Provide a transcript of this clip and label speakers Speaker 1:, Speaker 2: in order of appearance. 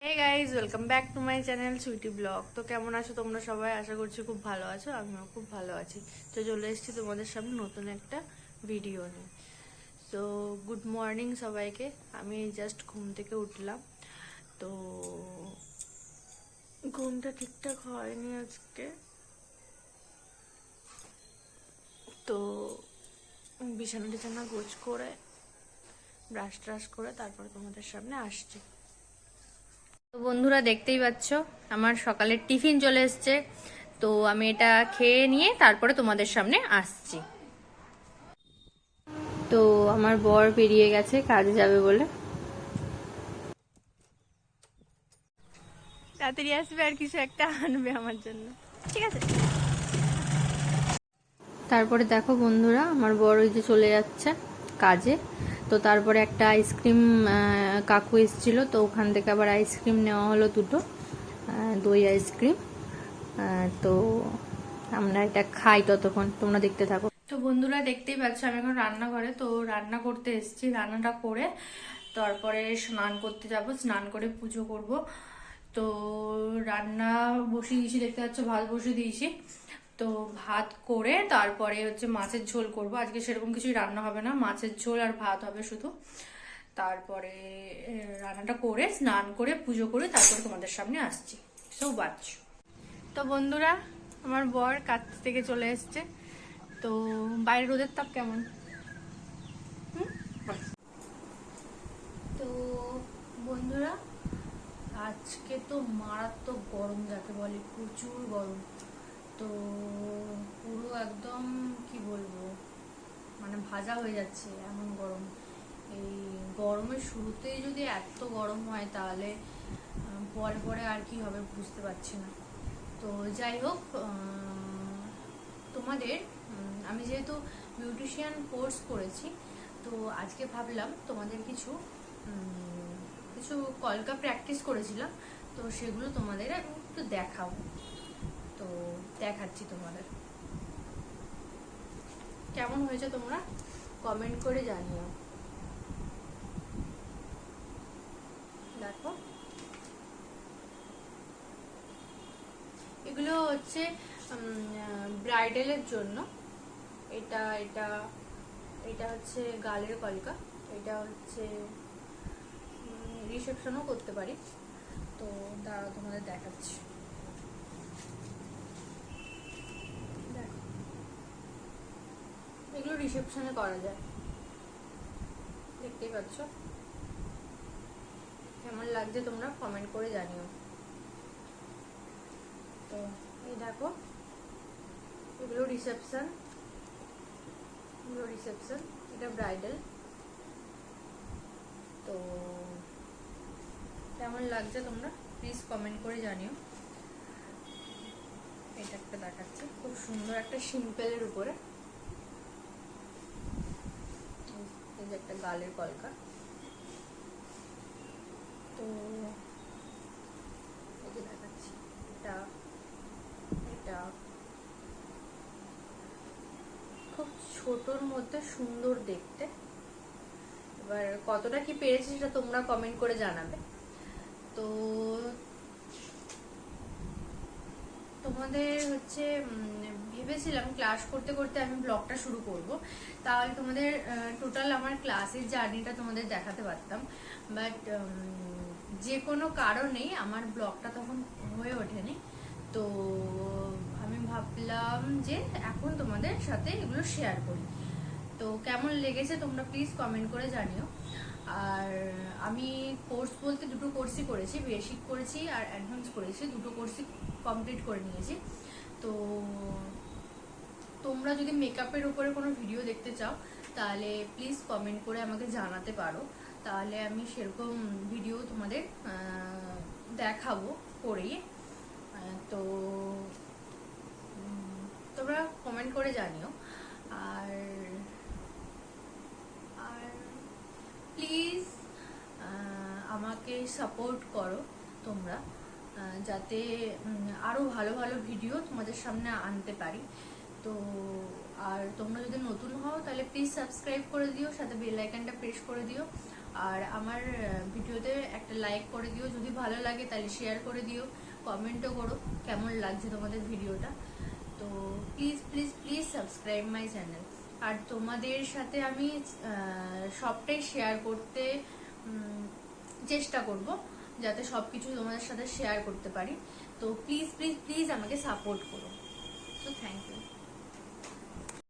Speaker 1: Hey guys, welcome back to my channel Sweety vlog. তো কেমন আছো তোমরা সবাই? আশা করছি খুব ভালো আছো। আমিও খুব ভালো আছি। তো চলে এসেছি তোমাদের সামনে নতুন একটা ভিডিও নিয়ে। তো গুড মর্নিং সবাইকে। আমি জাস্ট ঘুম থেকে উঠলাম। তো ঘুমটা ঠিকঠাক হয়নি আজকে। তো বিছানা টিছানা গোছ করে ব্রাশ ট্রাশ করে তারপরে তোমাদের সামনে আসছি। তো বন্ধুরা, দেখতেই পাচ্ছ আমার সকালের টিফিন চলে এসছে। তো আমি এটা খেয়ে নিয়ে তারপরে তোমাদের সামনে আসছি। তো আমার বর বেরিয়ে গেছে কাজে যাবে বলে। তাড়াতাড়ি আসবে আর কিছু একটা আনবে আমার জন্য, ঠিক আছে? তারপরে দেখো বন্ধুরা, আমার বর ওই যে চলে যাচ্ছে কাজে। তো তারপরে একটা আইসক্রিম কাকু এসেছিল, তো ওখান থেকে আবার আইসক্রিম নেওয়া হলো দুটো, দই আইসক্রিম। তো আমরা এটা খাই, ততক্ষণ তোমরা দেখতে থাকো। তো বন্ধুরা, দেখতেই পাচ্ছ আমি এখন রান্নাঘরে। তো রান্না করতে এসেছি, রান্নাটা করে তারপরে স্নান করতে যাব, স্নান করে পুজো করব। তো রান্না বসিয়ে দিয়েছি, দেখতে পাচ্ছ ভাত বসিয়ে দিয়েছি। তো ভাত করে তারপরে হচ্ছে মাছের ঝোল করব। আজকে সেরকম কিছুই রান্না হবে না, মাছের ঝোল আর ভাত হবে শুধু। তারপরে রান্নাটা করে স্নান করে পুজো করে তারপরে তোমাদের সামনে আসছি। সব বাচ্চা। তো বন্ধুরা, আমার বর কাজ থেকে চলে এসছে। তো বাইরে রোদের তাপ কেমন? তো বন্ধুরা, আজকে তো মারাত্মক গরম, যাকে বলে প্রচুর গরম। তো পুরো একদম কি বলবো, মানে ভাজা হয়ে যাচ্ছে এমন গরম। এই গরমের শুরুতেই যদি এত গরম হয় তাহলে পরে পরে আর কি হবে বুঝতে পারছি না। তো যাই হোক, তোমাদের আমি যেহেতু বিউটিশিয়ান কোর্স করেছি, তো আজকে ভাবলাম তোমাদের কিছু কিছু কলকা প্র্যাকটিস করেছিলাম, তো সেগুলো তোমাদের আমি একটু দেখাবো। তো দেখাচ্ছি তোমাদের, কেমন হয়েছে তোমরা কমেন্ট করে জানিও। দেখো, এগুলো হচ্ছে ব্রাইডালের জন্য। এটা এটা এটা হচ্ছে গালের কলকা, এটা হচ্ছে রিসেপশনও করতে পারি। তো দাঁড়াও তোমাদের দেখাচ্ছি। দেখো, এগুলো রিসেপশনে করা যায়, দেখতেই পাচ্ছ। কেমন লাগছে তোমরা কমেন্ট করে জানিও। তো এই দেখো, এগুলো রিসেপশন, এটা ব্রাইডাল। তো কেমন লাগছে তোমরা প্লিজ কমেন্ট করে জানিও। এটা একটা দেখাচ্ছি, খুব সুন্দর একটা সিম্পলের উপরে। এই যে একটা গালের কলকা। তো এই যে দেখাচ্ছি, এটা এটা খুব ছোটর মধ্যে সুন্দর দেখতে। এবার কতটা কি পেরেছি সেটা তোমরা কমেন্ট করে জানাবে। তো তোমাদের হচ্ছে ভেবেছিলাম ক্লাস করতে করতে আমি ব্লগটা শুরু করব, তাহলে তোমাদের টোটাল আমার ক্লাসের জার্নিটা তোমাদের দেখাতে পারতাম। বাট যে কোনো কারণেই আমার ব্লগটা তখন হয়ে ওঠেনি। তো আমি ভাবলাম যে এখন তোমাদের সাথে এগুলো শেয়ার করি। তো কেমন লেগেছে তোমরা প্লিজ কমেন্ট করে জানিও। আর আমি কোর্স বলতে দুটো কোর্সই করেছি, বেসিক করেছি আর অ্যাডভান্স করেছি, দুটো কোর্সই কমপ্লিট করে নিয়েছি। তো তোমরা যদি মেকআপের উপরে কোনো ভিডিও দেখতে চাও তাহলে প্লিজ কমেন্ট করে আমাকে জানাতে পারো, তাহলে আমি সেরকম ভিডিও তোমাদের দেখাবো করেই। তো তোমরা কমেন্ট করে জানিও। আর আর প্লিজ আমাকে সাপোর্ট করো তোমরা, যাতে আরো ভালো ভালো ভিডিও তোমাদের সামনে আনতে পারি। তো আর তোমরা যদি নতুন হও তাহলে প্লিজ সাবস্ক্রাইব করে দিও, সাথে বেল আইকনটা প্রেস করে দিও। আর আমার ভিডিওতে একটা লাইক করে দিও, যদি ভালো লাগে তাহলে শেয়ার করে দিও, কমেন্টও করো কেমন লাগছে তোমাদের ভিডিওটা। তো please please please subscribe my channel. আর তোমাদের সাথে আমি সবটাই শেয়ার করতে চেষ্টা করব, যাতে সবকিছু তোমাদের সাথে শেয়ার করতে পারি। তো প্লিজ প্লিজ প্লিজ আমাকে সাপোর্ট করো। তো থ্যাংক ইউ।